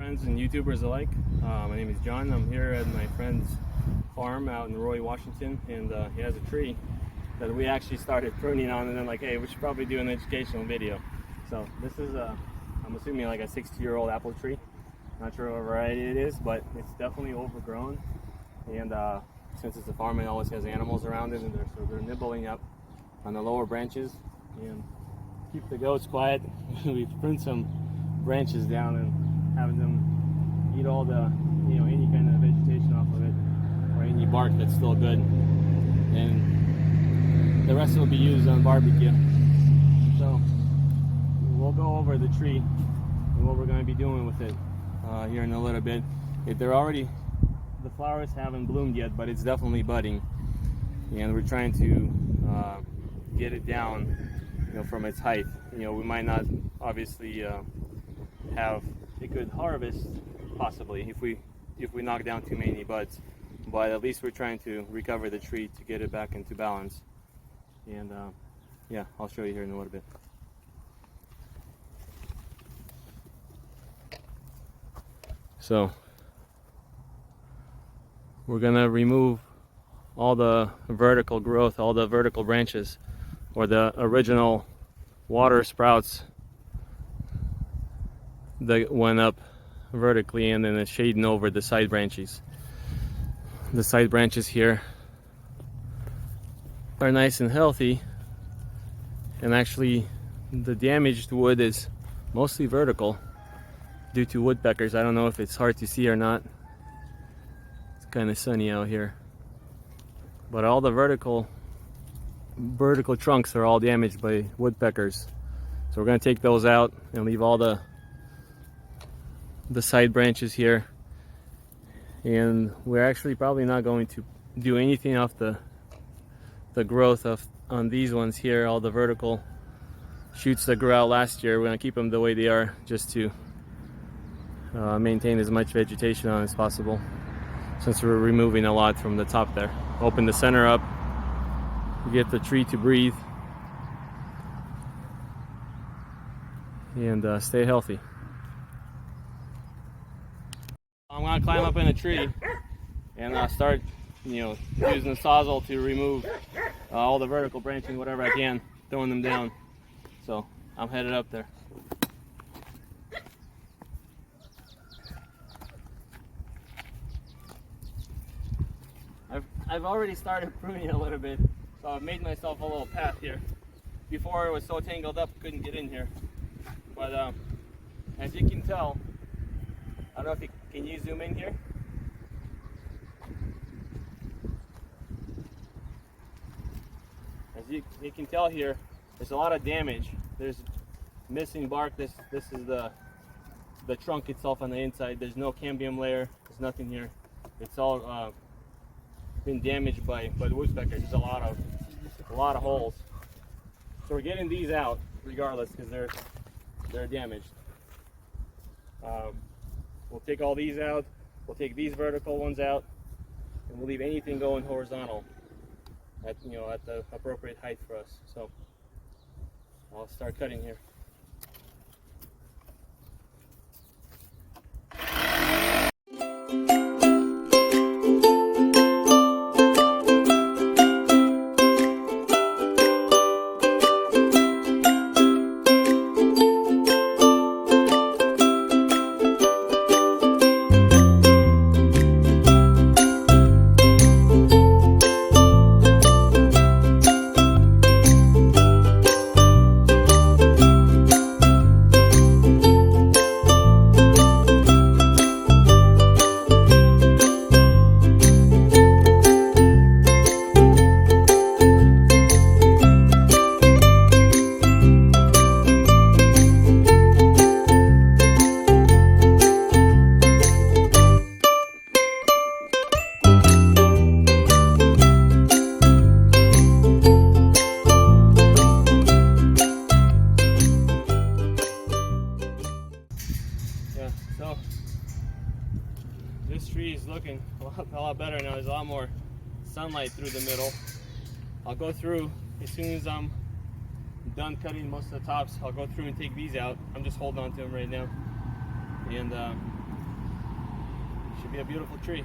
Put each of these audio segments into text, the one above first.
friends and YouTubers alike. My name is John. I'm here at my friend's farm out in Roy, Washington, and he has a tree that we actually started pruning on, and then like, hey, we should probably do an educational video. So this is I'm assuming like a 60-year-old apple tree. Not sure what variety it is, but it's definitely overgrown. And since it's a farm, it always has animals around it, and they're nibbling up on the lower branches. And keep the goats quiet, we've pruned some branches down and having them eat all the, any kind of vegetation off of it, or any bark that's still good. And the rest will be used on barbecue. So we'll go over the tree and what we're going to be doing with it here in a little bit. The flowers haven't bloomed yet, but it's definitely budding, and we're trying to get it down, from its height. We might not obviously have a good harvest possibly if we knock down too many buds, but at least we're trying to recover the tree to get it back into balance. And yeah, I'll show you here in a little bit. So we're gonna remove all the vertical growth, all the vertical branches, or the original water sprouts that went up vertically, and then it's shading over the side branches. The side branches here are nice and healthy, and actually the damaged wood is mostly vertical due to woodpeckers. I don't know if it's hard to see or not. It's kind of sunny out here, but all the vertical trunks are all damaged by woodpeckers. So we're going to take those out and leave all the side branches here, and we're actually probably not going to do anything off the growth on these ones here. All the vertical shoots that grew out last year, we're going to keep them the way they are, just to maintain as much vegetation on as possible, since we're removing a lot from the top there. Open the center up, get the tree to breathe, and stay healthy. I'm gonna climb up in a tree and start, using the sawzall to remove all the vertical branching, whatever I can, throwing them down. So I'm headed up there. I've already started pruning a little bit, so I've made myself a little path here. Before it was so tangled up, couldn't get in here. But as you can tell, I don't know if can you zoom in here? As you can tell here, there's a lot of damage. There's missing bark. This is the trunk itself on the inside. There's no cambium layer. There's nothing here. It's all been damaged by the woodpeckers. There's a lot of holes. So we're getting these out regardless, because they're damaged. We'll take all these out. We'll take these vertical ones out, and we'll leave anything going horizontal at the appropriate height for us. So I'll start cutting here. So this tree is looking a lot better now. There's a lot more sunlight through the middle. I'll go through as soon as I'm done cutting most of the tops. I'll go through and take these out. I'm just holding on to them right now, and Should be a beautiful tree.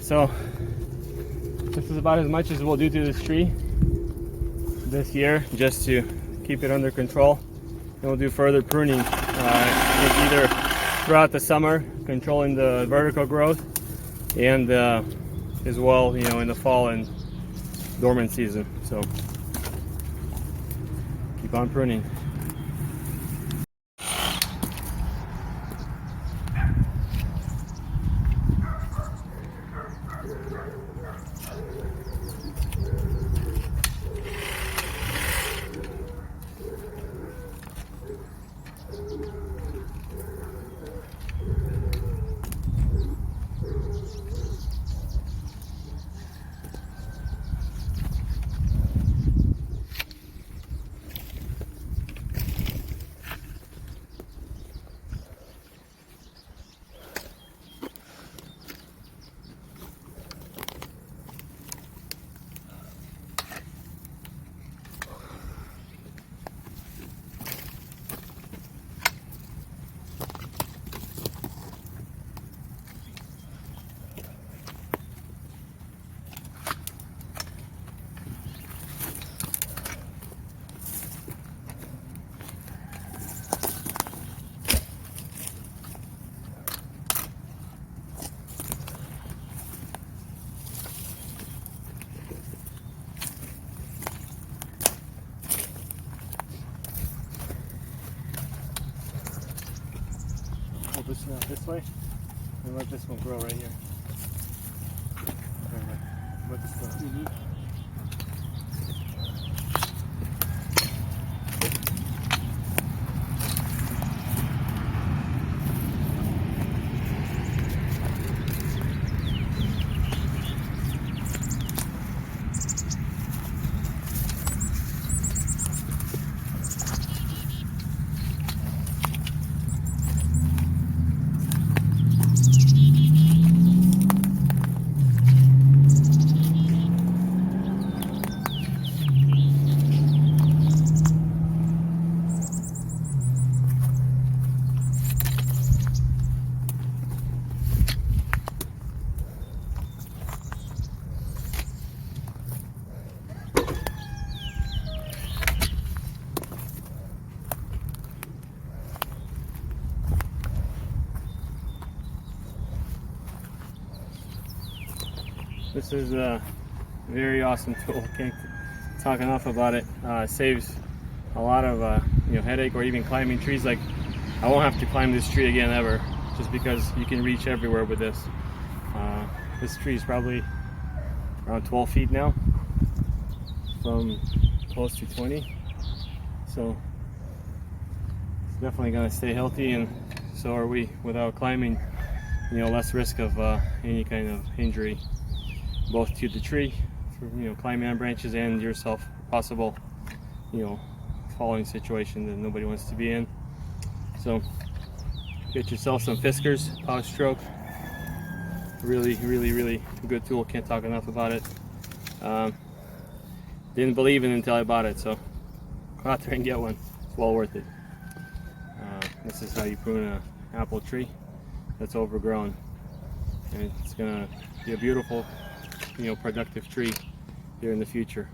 So this is about as much as we'll do to this tree this year, just to keep it under control. And we'll do further pruning either throughout the summer, controlling the vertical growth, and as well, you know, in the fall and dormant season. So keep on pruning. pull this one out this way and let this one grow right here. Let this grow. This is a very awesome tool. Can't talk enough about it. Saves a lot of headache or even climbing trees. Like, I won't have to climb this tree again ever, just because you can reach everywhere with this. This tree is probably around 12 feet now, from close to 20. So it's definitely going to stay healthy, and so are we, without climbing. Less risk of any kind of injury, both to the tree, for, climbing on branches, and yourself, possible, falling situation that nobody wants to be in. So get yourself some Fiskars power stroke. Really, really, really good tool. Can't talk enough about it. Didn't believe in it until I bought it, so go out there and get one. It's well worth it. This is how you prune an apple tree that's overgrown, and it's gonna be a beautiful, productive tree here in the future.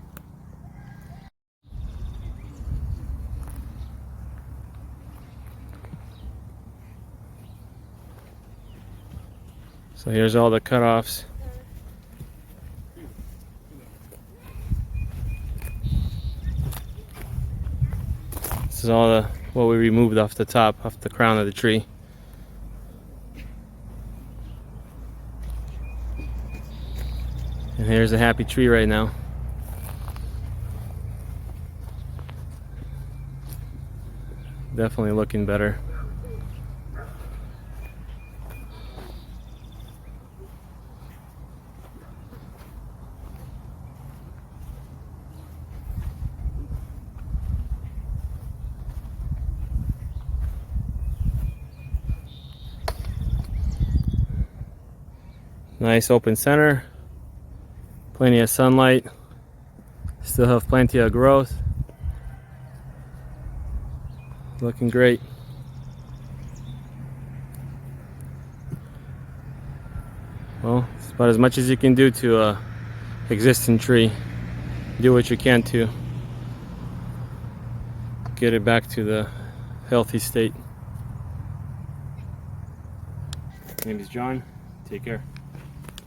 So here's all the cutoffs. This is all what we removed off the top, off the crown of the tree. And here's a happy tree right now. Definitely looking better. Nice open center. Plenty of sunlight. Still have plenty of growth. Looking great. Well, it's about as much as you can do to an existing tree. Do what you can to get it back to the healthy state. My name is John. Take care.